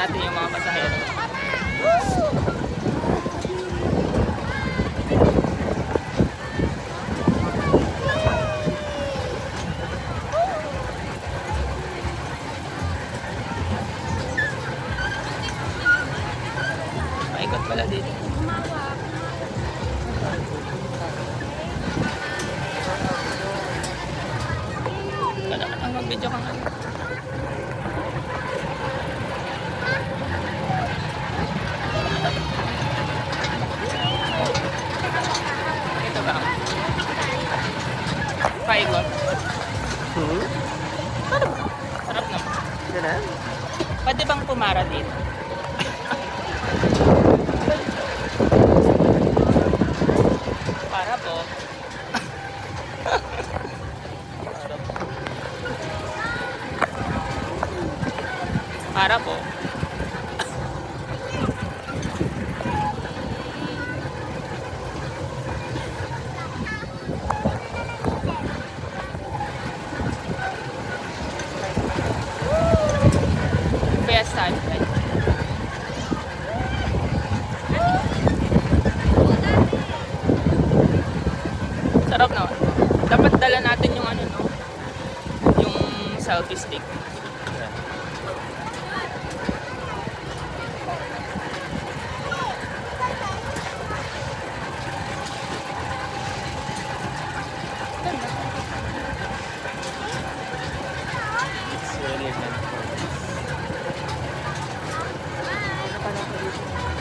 natin yung mga pasahero. Paikot pala dito. Kailangan mag-video ka nga. Ito ba? Paikot. Sarap naman. Ganun? Pwede bang pumara dito? Para po. Para po. Fiesta. Sarap naman. Dapat dala natin yung ano no, yung selfie stick.